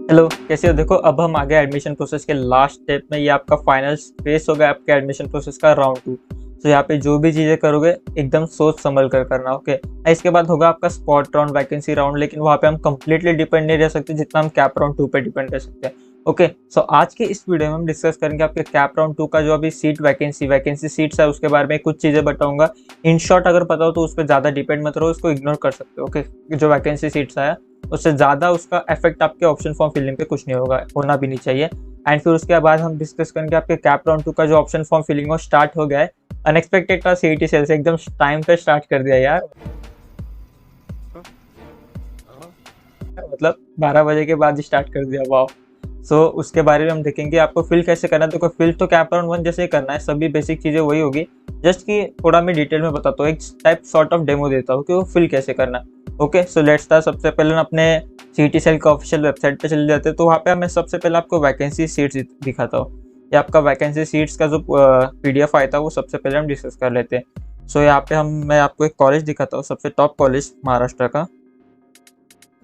Hello, कैसे हो? देखो, अब हम आ गए एडमिशन प्रोसेस के लास्ट स्टेप में। ये आपका फाइनल फेस हो गया आपके एडमिशन प्रोसेस का राउंड 2। तो यहाँ पे जो भी चीज़ें करोगे एकदम सोच संभल कर करना। ओके, इसके बाद होगा आपका स्पॉट राउंड, वैकेंसी राउंड, लेकिन वहाँ पे हम कंप्लीटली डिपेंड नहीं रह सकते जितना हम कैप राउंड 2 पे डिपेंड रह सकते हैं। ओके, सो आज के इस वीडियो में हम डिस्कस करेंगे आपके कैप राउंड 2 का जो अभी सीट वैकेंसी सीट्स है उसके बारे में कुछ चीज़ें बताऊंगा। इन शॉर्ट अगर पता हो तो उस पर ज़्यादा डिपेंड मत रहो, उसको इग्नोर कर सकते हो। ओके, जो वैकेंसी सीट्स है उससे ज़्यादा उसका इफेक्ट आपके ऑप्शन फॉर्म फिलिंग पे कुछ नहीं होगा, होना भी नहीं चाहिए। एंड फिर उसके बाद हम डिस्कस करेंगे आपके कैप राउंड 2 का जो ऑप्शन फॉर्म फिलिंग हो स्टार्ट हो गया है। अनएक्सपेक्टेड था, सीईटी सेल से एकदम टाइम पे स्टार्ट कर दिया यार, मतलब 12 बजे के बाद स्टार्ट कर दिया, वाह। सो उसके बारे में हम देखेंगे आपको फिल कैसे करना है। तो फिल तो कैप राउंड 1 जैसे ही करना है, सभी बेसिक चीज़ें वही होगी, जस्ट कि थोड़ा मैं डिटेल में बताता हूँ, एक टाइप सॉर्ट ऑफ डेमो देता हूँ कि वो फिल कैसे करना है। Okay, so let's start. सबसे पहले हम अपने सीईटी सेल का ऑफिशियल वेबसाइट पे चले जाते हैं। तो वहाँ पे मैं सबसे पहले आपको वैकेंसी सीट्स दिखाता हूँ। ये आपका वैकेंसी सीट्स का जो PDF आया था वो सबसे पहले हम डिस्कस कर लेते हैं। सो यहाँ पे मैं आपको एक कॉलेज दिखाता हूँ, सबसे टॉप कॉलेज महाराष्ट्र का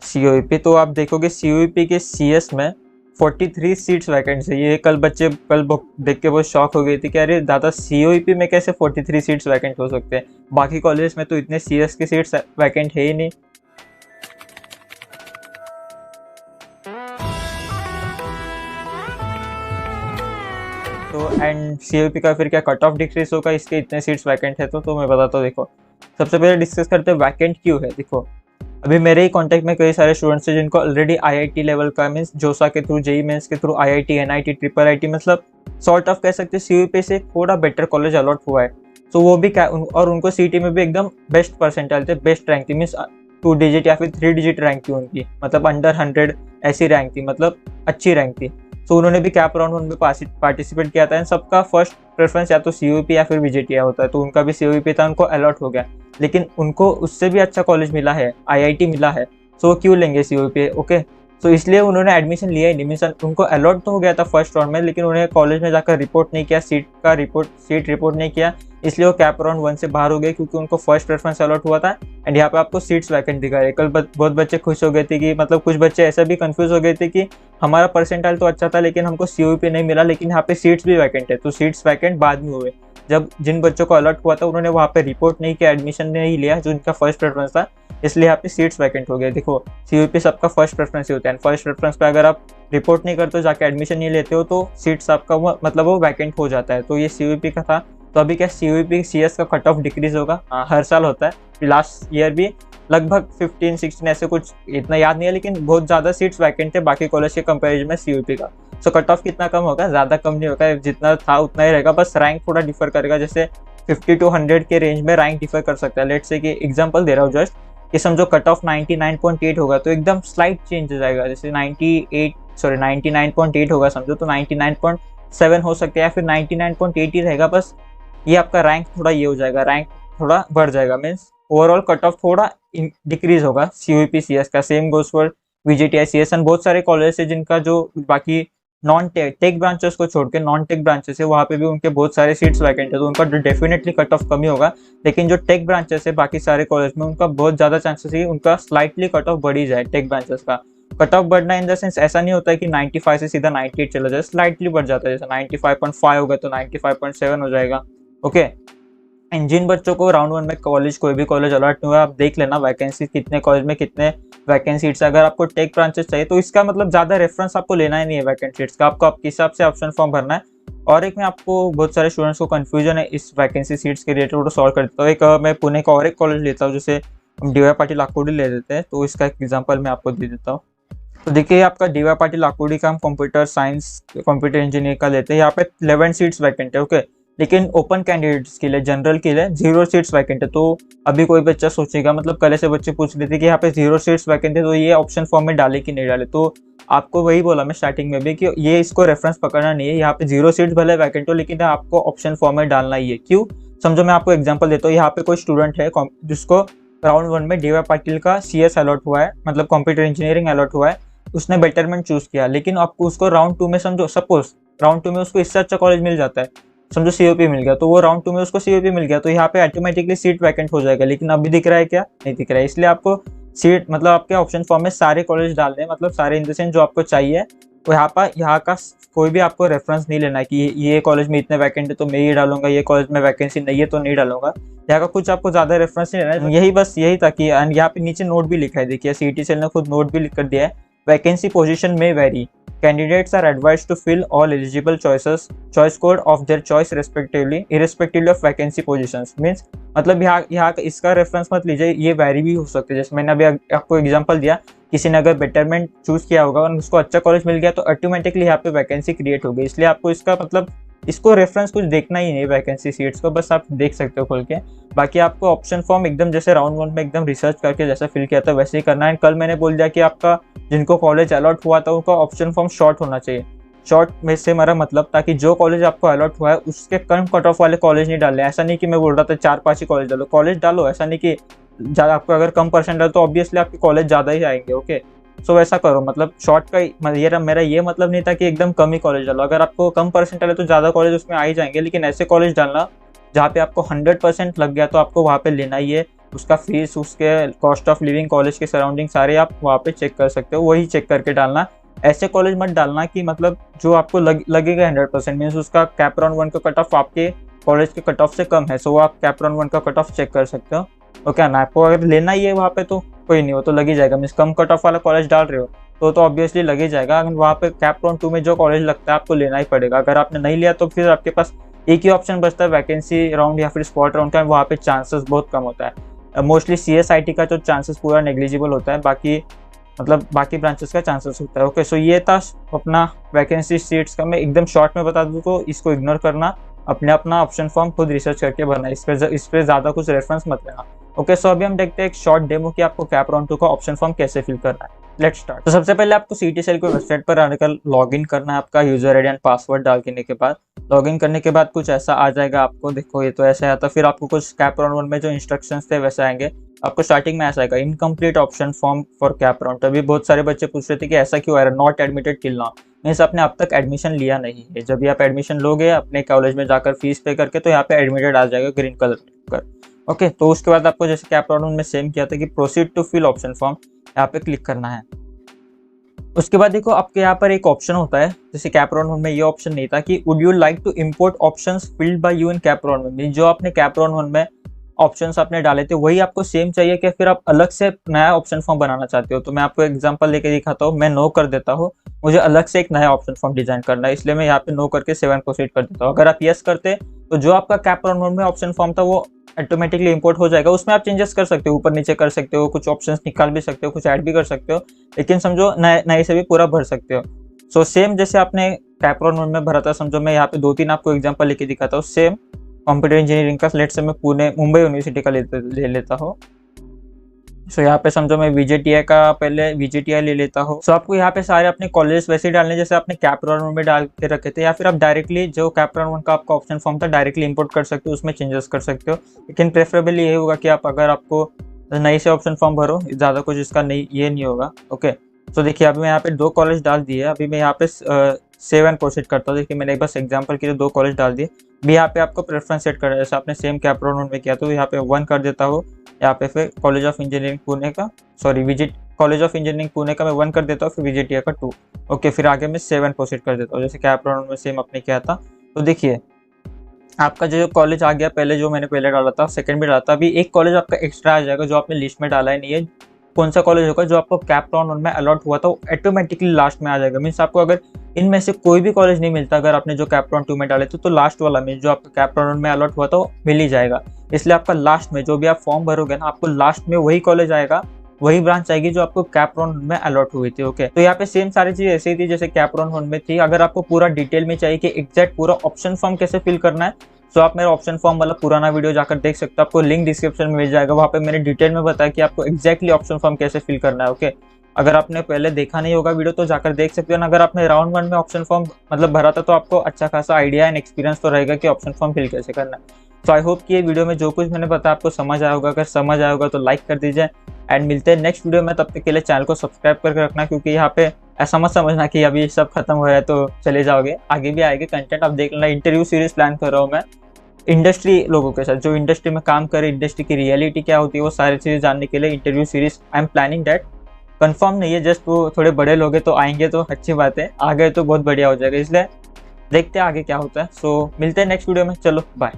COEP। तो आप देखोगे COEP के CS में 43 सीट्स वैकेंट है। ये कल देख के बहुत शॉक हो गई थी कि अरे दादा, COEP में कैसे 43 सीट्स वैकेंट हो सकते हैं, बाकी कॉलेज में तो इतने CS की सीट्स वैकेंट है ही नहीं। तो एंड COEP का फिर क्या कट ऑफ डिक्रीज होगा, इसके इतने सीट्स वैकेंट है तो मैं बताता हूँ। देखो, सबसे पहले डिस्कस करते हैं वैकेंट क्यों है। देखो, अभी मेरे ही कांटेक्ट में कई सारे स्टूडेंट्स हैं जिनको ऑलरेडी IIT लेवल का, मीन्स जोसा के थ्रू, JEE मेंस के थ्रू, IIT NIT IIIT, मतलब सॉर्ट ऑफ कह सकते हैं COEP से थोड़ा बेटर कॉलेज अलॉट हुआ है। तो वो भी क्या और उनको CT में भी एकदम बेस्ट परसेंटाइल थे, बेस्ट रैंक थी, मीन्स 2 डिजिट या फिर 3 डिजिट रैंक थी उनकी, मतलब अंडर 100 ऐसी रैंक थी, मतलब अच्छी रैंक थी। तो उन्होंने भी कैप राउंड 1 में पार्टिसिपेट किया था। सबका फर्स्ट प्रेफरेंस या तो COEP या फिर VJTI होता है, तो उनका भी COEP था, उनको अलॉट हो गया। लेकिन उनको उससे भी अच्छा कॉलेज मिला है, IIT मिला है, सो वो क्यों लेंगे COEP? ओके, तो इसलिए उन्होंने एडमिशन लिया ही नहीं, मीन्स उनको अलॉट तो हो गया था फर्स्ट राउंड में, लेकिन उन्हें कॉलेज में जाकर रिपोर्ट नहीं किया, सीट रिपोर्ट नहीं किया, इसलिए वो कैप राउंड 1 से बाहर हो गए, क्योंकि उनको फर्स्ट प्रेफरेंस अलॉट हुआ था। एंड यहाँ पे आपको सीट्स वैकेंट दिखा रहे। कल बहुत बच्चे खुश हो गए थे कि, मतलब कुछ बच्चे ऐसा भी कंफ्यूज हो गए थे कि हमारा परसेंटाइल तो अच्छा था लेकिन हमको COEP नहीं मिला, लेकिन यहाँ पे सीट्स भी वैकेंट है। तो सीट्स वैकेंट बाद में हुए, जब जिन बच्चों को अलॉट हुआ था उन्होंने वहाँ पे रिपोर्ट नहीं किया, एडमिशन नहीं लिया जो उनका फर्स्ट प्रेफरेंस था, इसलिए यहाँ पे सीट्स वैकेंट हो गए। देखो, COEP सबका फर्स्ट प्रेफरेंस ही होता है, फर्स्ट प्रेफरेंस पे अगर आप रिपोर्ट नहीं करते हो, जाके एडमिशन नहीं लेते हो, तो सीट्स आपका मतलब वो वैकेंट हो जाता है। तो ये COEP का था। तो अभी क्या COEP CS का कट ऑफ डिक्रीज होगा? हाँ, हर साल होता है। लास्ट ईयर भी लगभग 15-16 ऐसे कुछ, इतना याद नहीं है, लेकिन बहुत ज़्यादा सीट्स वैकेंट थे बाकी कॉलेज के कंपेरिजन में COEP का। सो कट ऑफ कितना कम होगा? ज़्यादा कम नहीं होगा, जितना था उतना ही रहेगा, बस रैंक थोड़ा डिफर करेगा। जैसे 50 to 100 के रेंज में रैंक डिफर कर सकता है। लेट्स से कि एग्जांपल दे रहा हूँ जस्ट, कि समझो कट ऑफ 99.8 होगा तो एकदम स्लाइट चेंज हो जाएगा। जैसे 99.8 होगा समझो, तो 99.7 हो सकता है, या फिर 99.8 ही रहेगा। बस ये आपका रैंक थोड़ा ये हो जाएगा, रैंक थोड़ा बढ़ जाएगा, मीन्स ओवरऑल कट ऑफ थोड़ा डिक्रीज होगा COEP CS का। Same goes for VJTI CS and बहुत सारे कॉलेज है जिनका जो बाकी नॉन टेक ब्रांचेस को छोड़ के नॉन टेक ब्रांचेस है, वहाँ पे भी उनके बहुत सारे सीट्स वैकेंट है, तो उनका डेफिनेटली कट ऑफ कम ही होगा। लेकिन जो टेक ब्रांचेस है बाकी सारे कॉलेज में, उनका बहुत ज़्यादा चांसेस है उनका स्लाइटली कट ऑफ बढ़ ही जाए। टेक ब्रांचेस का कट ऑफ बढ़ना इन द सेंस ऐसा नहीं होता है कि 95 से सीधा 98 चला जाए, स्लाइटली बढ़ जाता है। जैसे 95.5 होगा तो 95.7 हो जाएगा। ओके, एंड जिन बच्चों को राउंड 1 में कॉलेज, कोई भी कॉलेज अलॉट नहीं हुआ, आप देख लेना वैकेंसी कितने कॉलेज में कितने वैकेंट सीट्स। अगर आपको टेक ब्रांचेस चाहिए तो इसका मतलब ज़्यादा रेफरेंस आपको लेना ही नहीं है वैकेंट सीट्स का, आपको आपके हिसाब से ऑप्शन फॉर्म भरना है। और एक मैं आपको, बहुत सारे स्टूडेंट्स को कन्फ्यूजन है इस वैकेंसी सीट्स के रिलेटेड, वो सॉल्व कर देता हूँ। एक मैं पुणे का और एक कॉलेज लेता हूँ, जैसे हम DY पाटिल लाखोडी ले लेते हैं, तो इसका एक एग्जाम्पल मैं आपको दे देता हूँ। तो देखिए, आपका DY पाटिल लाखोडी का हम कंप्यूटर साइंस, कंप्यूटर इंजीनियर का लेते हैं। यहाँ पे 11 सीट्स वैकेंट है। ओके, लेकिन ओपन कैंडिडेट्स के लिए, जनरल के लिए 0 सीट्स वैकेंट है। तो अभी कोई बच्चा सोचेगा, मतलब कल से बच्चे पूछ रहे थे कि यहाँ पे 0 सीट्स वैकेंट है, तो ये ऑप्शन फॉर्म में डाले कि नहीं डाले। तो आपको वही बोला मैं स्टार्टिंग में भी कि ये इसको रेफरेंस पकड़ना नहीं है। यहाँ पे 0 सीट्स भले वैकेंट हो, लेकिन आपको ऑप्शन फॉर्म में डालना ही है। क्यों? समझो, मैं आपको एग्जाम्पल देता हूँ। यहाँ पे कोई स्टूडेंट है जिसको राउंड 1 में DY पाटिल का CS अलॉट हुआ है, मतलब कंप्यूटर इंजीनियरिंग अलॉट हुआ है, उसने बेटरमेंट चूज किया, लेकिन आपको उसको राउंड 2 में, समझो सपोज राउंड 2 में उसको इससे अच्छा कॉलेज मिल जाता है, समझो COEP मिल गया, तो वो राउंड 2 में उसको COEP मिल गया, तो यहाँ पे ऑटोमेटिकली सीट वैकेंट हो जाएगा। लेकिन अभी दिख रहा है क्या? नहीं दिख रहा है। इसलिए आपको सीट मतलब आपके ऑप्शन फॉर्म में सारे कॉलेज डालने हैं, मतलब सारे इन द सेंस जो आपको चाहिए। तो यहाँ का कोई भी आपको रेफरेंस नहीं लेना है कि ये कॉलेज में इतने वैकेंट है तो मैं ये डालूंगा, ये कॉलेज में वैकेंसी नहीं है तो नहीं डालूंगा। यहाँ का कुछ आपको ज़्यादा रेफरेंस नहीं लेना है, यही था कि एंड यहाँ पे नीचे नोट भी लिखा है, देखिए सीईटी सेल ने खुद नोट भी लिख कर दिया है, वैकेंसी पोजीशन में vary, candidates are advised to fill all eligible choice code of their choice respectively irrespectively of vacancy positions. Means मतलब यहाँ इसका रेफरेंस मत लीजिए, ये वेरी भी हो सकते हैं। जैसे मैंने अभी आपको एग्जांपल दिया, किसी ने अगर बेटरमेंट चूज किया होगा और उसको अच्छा कॉलेज मिल गया तो ऑटोमेटिकली यहाँ पे वैकेंसी क्रिएट होगी। इसलिए आपको इसका मतलब इसको रेफरेंस कुछ देखना ही नहीं वैकेंसी सीट्स को, बस आप देख सकते हो खोल के। बाकी आपको ऑप्शन फॉर्म एकदम जैसे राउंड 1 में एकदम रिसर्च करके जैसा फिल किया था वैसे ही करना है। कल मैंने बोल दिया कि आपका जिनको कॉलेज अलॉट हुआ था उनका ऑप्शन फॉर्म शॉर्ट होना चाहिए। शॉर्ट में से मेरा मतलब ताकि जो कॉलेज आपको अलॉट हुआ है उसके कम कट ऑफ वाले कॉलेज नहीं डालने। ऐसा नहीं कि मैं बोल रहा था 4-5 ही कॉलेज डालो, ऐसा नहीं कि आपको अगर कम परसेंट है तो ऑब्वियसली आपके कॉलेज ज़्यादा ही आएंगे। ओके, सो वैसा करो, मतलब शॉर्ट का मेरा ये मतलब नहीं था कि एकदम कम ही कॉलेज डालो। अगर आपको कम परसेंट है तो ज़्यादा कॉलेज उसमें आ ही जाएंगे, लेकिन ऐसे कॉलेज डालना जहाँ पे आपको 100% लग गया तो आपको वहाँ पे लेना ही है। उसका फीस, उसके कॉस्ट ऑफ लिविंग, कॉलेज के सराउंडिंग सारे आप वहाँ पे चेक कर सकते हो, वही चेक करके डालना। ऐसे कॉलेज मत डालना कि मतलब जो आपको लगेगा 100%, मीन्स उसका कैप राउंड 1 का कट ऑफ आपके कॉलेज के कट ऑफ से कम है, सो आप कैप राउंड 1 का कट ऑफ चेक कर सकते हो। ओके ना, आपको अगर लेना ही है वहाँ पे तो कोई नहीं, वो तो लग ही जाएगा। मीन्स कम कट ऑफ वाला कॉलेज डाल रहे हो तो ऑब्वियसली लग ही जाएगा। अगर वहाँ पे कैप राउंड 2 में जो कॉलेज लगता है आपको लेना ही पड़ेगा। अगर आपने नहीं लिया तो फिर आपके पास एक ही ऑप्शन बचता है वैकेंसी राउंड या फिर स्पॉट राउंड का, वहाँ पे चांसेस बहुत कम होता है। मोस्टली CSIT का तो चांसेस पूरा नेग्लिजिबल होता है, बाकी ब्रांचेस का चांसेस होता है। ओके, सो ये था अपना वैकेंसी सीट्स का। मैं एकदम शॉर्ट में बता दूँ तो इसको इग्नोर करना, अपना ऑप्शन फॉर्म खुद रिसर्च करके भरना, इस पे ज़्यादा कुछ रेफरेंस मत लेना। ओके, सो अभी हम देखते हैं एक शॉर्ट डेमो कि आपको कैप राउंड 2 का ऑप्शन फॉर्म कैसे फिल करना है। Let's start. तो सबसे पहले आपको सीईटी सेल की वेबसाइट पर आकर लॉगिन करना है। आपका यूजर आईडी एंड पासवर्ड डाल के बाद लॉगिन करने के बाद कुछ ऐसा आ जाएगा आपको, देखो ये तो ऐसा आता। फिर आपको कुछ कैप राउंड 1 में जो इंस्ट्रक्शंस थे वैसे आएंगे। आपको स्टार्टिंग में ऐसा आएगा, incomplete option form for cap round. अभी बहुत सारे बच्चे पूछ रहे थे कि ऐसा क्यों आ रहा है, not admitted till now, means आपने अब तक एडमिशन लिया नहीं है। जब भी आप एडमिशन लोगे अपने कॉलेज में जाकर फीस पे करके तो यहाँ पे एडमिटेड आ जाएगा ग्रीन कलर कर। ओके, तो उसके बाद आपको जैसे कैप राउंड में सेम किया था कि proceed to fill option form, यहाँ पे क्लिक करना है। उसके बाद देखो आपके यहाँ पर एक ऑप्शन होता है, जैसे कैप राउंड में ये ऑप्शन नहीं था कि would you like to import options filled by you in CAP round में। जो आपने कैप राउंड में ऑप्शंस आपने डाले थे वही आपको सेम चाहिए कि फिर आप अलग से नया ऑप्शन फॉर्म बनाना चाहते हो। तो मैं आपको एग्जांपल लेके दिखाता हूँ। मैं नो कर देता हूँ, मुझे अलग से एक नया ऑप्शन फॉर्म डिजाइन करना है, इसलिए मैं यहाँ पे नो करके 7 प्रोसीड कर देता हूँ। अगर आप यस करते तो जो आपका कैप राउंड में ऑप्शन फॉर्म था वो ऑटोमेटिकली इंपोर्ट हो जाएगा। उसमें आप चेंजेस कर सकते हो, ऊपर नीचे कर सकते हो, कुछ ऑप्शंस निकाल भी सकते हो, कुछ ऐड भी कर सकते हो, लेकिन समझो नए से भी पूरा भर सकते हो। सो सेम जैसे आपने कैप राउंड में भरा था, समझो मैं यहाँ पे 2-3 आपको एग्जांपल लेके दिखाता हूँ। सेम कंप्यूटर इंजीनियरिंग का लेट से मैं मुंबई यूनिवर्सिटी का ले लेता हूँ। सो यहाँ पे समझो मैं VJTI का पहले VJTI ले लेता हूँ। सो आपको यहाँ पे सारे अपने कॉलेज वैसे ही डालने जैसे आपने कैप राउंड में डाल के रखे थे, या फिर आप डायरेक्टली जो कैप राउंड का आपका ऑप्शन फॉर्म था डायरेक्टली इंपोर्ट कर सकते हो, उसमें चेंजेस कर सकते हो। लेकिन प्रेफरेबल ये होगा कि आप अगर आपको नई से ऑप्शन फॉर्म भरो, ज़्यादा कुछ इसका नहीं होगा। ओके, तो देखिए अभी मैं यहाँ पे 2 कॉलेज डाल दिए। अभी मैं यहाँ पे 7 प्रोसीड करता हूँ। देखिए मैंने बस एग्जांपल के लिए 2 कॉलेज डाल दिए। भी यहाँ पे आपको प्रेफरेंस सेट करना है, जैसे आपने सेम कैप राउंड में किया तो यहाँ पे 1 कर देता हूँ। यहाँ पे फिर कॉलेज ऑफ इंजीनियरिंग पुणे का कॉलेज ऑफ इंजीनियरिंग पुणे का मैं 1 कर देता हूँ, फिर VJTI का 2। ओके, फिर आगे मैं 7 प्रोसीड कर देता हूँ, जैसे कैप राउंड में सेम आपने किया था। तो देखिए आपका जो कॉलेज आ गया, पहले जो मैंने पहले डाला था, सेकंड में डाला था, अभी एक कॉलेज आपका एक्स्ट्रा आ जाएगा जो आपने लिस्ट में डाला ही नहीं है। कौन सा कॉलेज होगा जो आपको कैप राउंड में अलॉट हुआ था वो ऑटोमेटिकली लास्ट में आ जाएगा। मीन्स आपको अगर इनमें से कोई भी कॉलेज नहीं मिलता, अगर आपने जो कैप राउंड 2 में डाले थे, तो लास्ट वाला मीन्स जो आपका कैप राउंड में अलॉट हुआ था वो मिल ही जाएगा। इसलिए आपका लास्ट में जो भी आप फॉर्म भरोगे ना, आपको लास्ट में वही कॉलेज आएगा, वही ब्रांच आएगी जो आपको कैप राउंड में अलॉट हुई थी। ओके, तो यहाँ पे सेम सारी चीज ऐसे ही थी जैसे कैप राउंड में थी। अगर आपको पूरा डिटेल में चाहिए कि एग्जैक्ट पूरा ऑप्शन फॉर्म कैसे फिल करना है, तो आप मेरा ऑप्शन फॉर्म वाला पुराना वीडियो जाकर देख सकते हो, आपको लिंक डिस्क्रिप्शन में मिल जाएगा। वहाँ पे मैंने डिटेल में बताया कि आपको एक्जैक्टली ऑप्शन फॉर्म कैसे फिल करना है। ओके, अगर आपने पहले देखा नहीं होगा वीडियो तो जाकर देख सकते हो ना। अगर आपने राउंड 1 में ऑप्शन फॉर्म मतलब भरा था तो आपको अच्छा खासा आइडिया एंड एक्सपीरियंस तो रहेगा कि ऑप्शन फॉर्म फिल कैसे करना है। तो आई होप कि ये वीडियो में जो कुछ मैंने बताया आपको समझ आया होगा। अगर समझ आया होगा तो लाइक कर दीजिए एंड मिलते हैं नेक्स्ट वीडियो में। तब तक के लिए चैनल को सब्सक्राइब करके रखना, क्योंकि यहाँ पे ऐसा मत समझना कि अभी सब खत्म हो रहा है तो चले जाओगे, आगे भी आएगा कंटेंट। आप देख लेना, इंटरव्यू सीरीज प्लान कर रहा हूँ मैं, इंडस्ट्री लोगों के साथ, जो इंडस्ट्री में काम करे, इंडस्ट्री की रियलिटी क्या होती है, वो सारी चीज़ें जानने के लिए interview series I am planning that. Confirm नहीं है, जस्ट वो थोड़े बड़े लोग हैं तो आएंगे तो अच्छी बात है, आ गए तो बहुत बढ़िया हो जाएगा, इसलिए देखते हैं आगे क्या होता है। सो मिलते हैं नेक्स्ट वीडियो में, चलो बाय।